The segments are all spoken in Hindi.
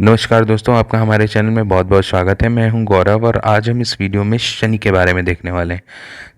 नमस्कार दोस्तों, आपका हमारे चैनल में बहुत बहुत स्वागत है। मैं हूं गौरव और आज हम इस वीडियो में शनि के बारे में देखने वाले हैं।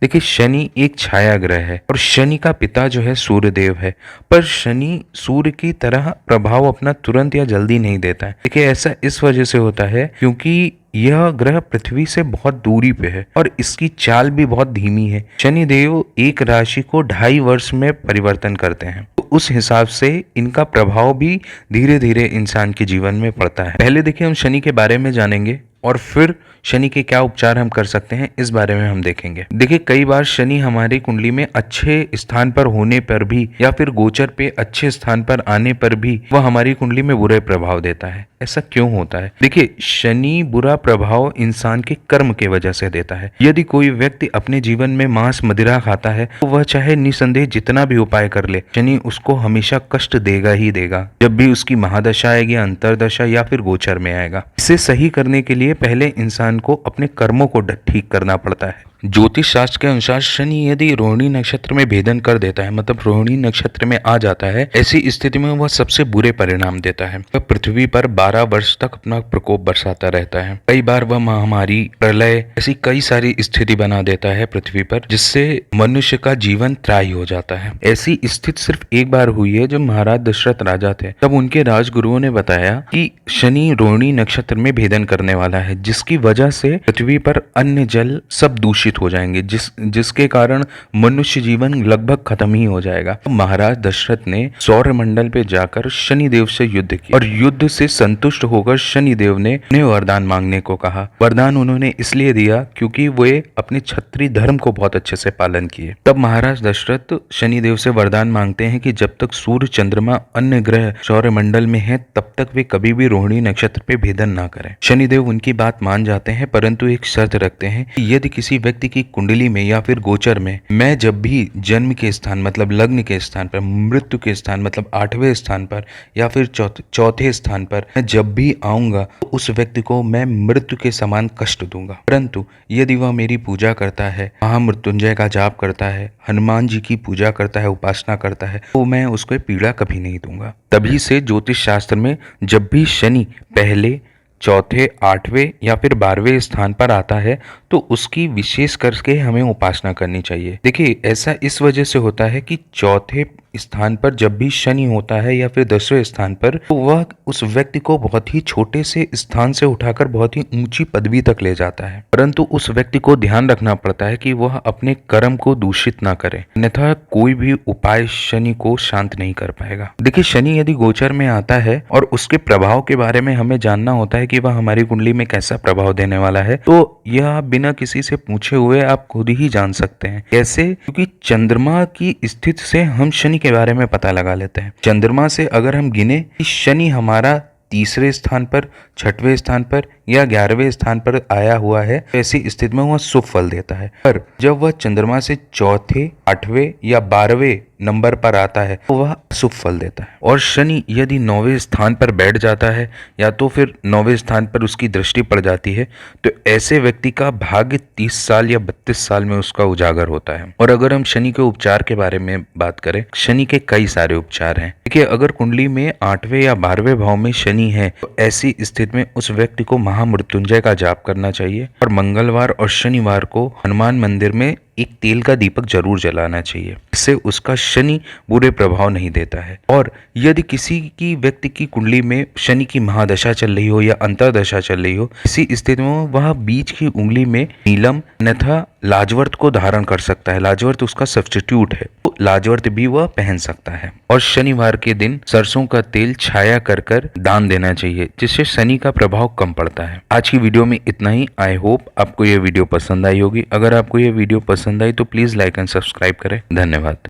देखिए, शनि एक छाया ग्रह है और शनि का पिता जो है सूर्य देव है। पर शनि सूर्य की तरह प्रभाव अपना तुरंत या जल्दी नहीं देता है। देखिए, ऐसा इस वजह से होता है क्योंकि यह ग्रह पृथ्वी से बहुत दूरी पे है और इसकी चाल भी बहुत धीमी है। शनि देव एक राशि को 2.5 वर्ष में परिवर्तन करते हैं, तो उस हिसाब से इनका प्रभाव भी धीरे धीरे इंसान के जीवन में पड़ता है। पहले देखिए, हम शनि के बारे में जानेंगे और फिर शनि के क्या उपचार हम कर सकते हैं इस बारे में हम देखेंगे। देखिए, कई बार शनि हमारी कुंडली में अच्छे स्थान पर होने पर भी या फिर गोचर पे अच्छे स्थान पर आने पर भी वह हमारी कुंडली में बुरे प्रभाव देता है। ऐसा क्यों होता है? देखिए, शनि बुरा प्रभाव इंसान के कर्म के वजह से देता है। यदि कोई व्यक्ति अपने जीवन में मांस मदिरा खाता है तो वह चाहे निसंदेह जितना भी उपाय कर ले, शनि उसको हमेशा कष्ट देगा ही देगा, जब भी उसकी महादशा आएगी, अंतरदशा या फिर गोचर में आएगा। इसे सही करने के लिए पहले इंसान को अपने कर्मों को ठीक करना पड़ता है। ज्योतिष शास्त्र के अनुसार शनि यदि रोहिणी नक्षत्र में भेदन कर देता है, मतलब रोहिणी नक्षत्र में आ जाता है, ऐसी स्थिति में वह सबसे बुरे परिणाम देता है। वह पृथ्वी पर 12 वर्ष तक अपना प्रकोप बरसाता रहता है। कई बार वह महामारी, प्रलय, ऐसी कई सारी स्थिति बना देता है पृथ्वी पर, जिससे मनुष्य का जीवन त्राही हो जाता है। ऐसी स्थिति सिर्फ एक बार हुई है, जब महाराज दशरथ राजा थे, तब उनके राजगुरुओं ने बताया कि शनि रोहिणी नक्षत्र में भेदन करने वाला है, जिसकी वजह से पृथ्वी पर अन्न जल सब दूषित हो जाएंगे, जिसके कारण मनुष्य जीवन लगभग खत्म ही हो जाएगा। महाराज दशरथ ने सौर मंडल पे जाकर शनि देव से युद्ध किया और युद्ध से संतुष्ट होकर शनि देव ने उन्हें वरदान मांगने को कहा। वरदान उन्होंने इसलिए दिया क्योंकि वे अपने क्षत्रिय धर्म को बहुत अच्छे से पालन किए। तब महाराज दशरथ शनि देव से वरदान मांगते हैं कि जब तक सूर्य, चंद्रमा, अन्य ग्रह सौर मंडल में है, तब तक वे कभी भी रोहिणी नक्षत्र पे भेदन ना करें। शनिदेव उनकी बात मान जाते हैं, परंतु एक शर्त रखते हैं कि यदि किसी व्यक्ति की कुंडली में या फिर गोचर में मैं जब भी जन्म के स्थान मतलब लग्न के स्थान पर, मृत्यु के स्थान मतलब 8वें स्थान पर या फिर चौथे स्थान पर मैं जब भी आऊंगा तो उस व्यक्ति को मैं मृत्यु के समान कष्ट दूंगा। परंतु यदि वह मेरी पूजा करता है, महामृत्युंजय का जाप करता है, हनुमान जी की पूजा करता है, उपासना करता है, तो मैं उसको पीड़ा कभी नहीं दूंगा। तभी से ज्योतिष शास्त्र में जब भी शनि पहले, चौथे, 8वें या फिर 12वें स्थान पर आता है तो उसकी विशेष करके हमें उपासना करनी चाहिए। देखिए, ऐसा इस वजह से होता है कि चौथे स्थान पर जब भी शनि होता है या फिर 10वें स्थान पर, तो वह उस व्यक्ति को बहुत ही छोटे से स्थान से उठाकर बहुत ही ऊंची पदवी तक ले जाता है। परंतु उस व्यक्ति को ध्यान रखना पड़ता है कि वह अपने कर्म को दूषित ना करे, अन्यथा कोई भी उपाय शनि को शांत नहीं कर पाएगा। देखिए, शनि यदि गोचर में आता है और उसके प्रभाव के बारे में हमें जानना होता है कि वह हमारी कुंडली में कैसा प्रभाव देने वाला है, तो यह बिना किसी से पूछे हुए आप खुद ही जान सकते हैं। कैसे? क्योंकि चंद्रमा की स्थिति से हम शनि के बारे में पता लगा लेते हैं। चंद्रमा से अगर हम गिने कि शनि हमारा 3रे स्थान पर, 6वें स्थान पर या 11वें स्थान पर आया हुआ है, ऐसी स्थिति में वह शुभ फल देता है। पर जब वह चंद्रमा से चौथे, 8वें या 12वें नंबर पर आता है तो वह अशुभ फल देता है। और शनि यदि 9वें स्थान पर बैठ जाता है या तो फिर 9वें स्थान पर उसकी दृष्टि पड़ जाती है, तो ऐसे व्यक्ति का भाग्य 30 साल या 32 साल में उसका उजागर होता है। और अगर हम शनि के उपचार के बारे में बात करें, शनि के कई सारे उपचार हैं। देखिए, अगर कुंडली में 8वें या 12वें भाव में शनि है तो ऐसी स्थिति में उस व्यक्ति को महामृत्युंजय का जाप करना चाहिए और मंगलवार और शनिवार को हनुमान मंदिर में एक तेल का दीपक जरूर जलाना चाहिए। इससे उसका शनि बुरे प्रभाव नहीं देता है। और यदि किसी की व्यक्ति की कुंडली में शनि की महादशा चल रही हो या अंतरदशा चल रही हो, इसी स्थिति में वह बीच की उंगली में नीलम अन्यथा लाजवर्त को धारण कर सकता है। लाजवर्त उसका सब्स्टिट्यूट है, तो लाजवर्त भी वह पहन सकता है। और शनिवार के दिन सरसों का तेल छाया कर दान देना चाहिए, जिससे शनि का प्रभाव कम पड़ता है। आज की वीडियो में इतना ही। आई होप आपको यह वीडियो पसंद आई होगी। अगर आपको यह वीडियो पसंद आई तो प्लीज लाइक एंड सब्सक्राइब करें। धन्यवाद।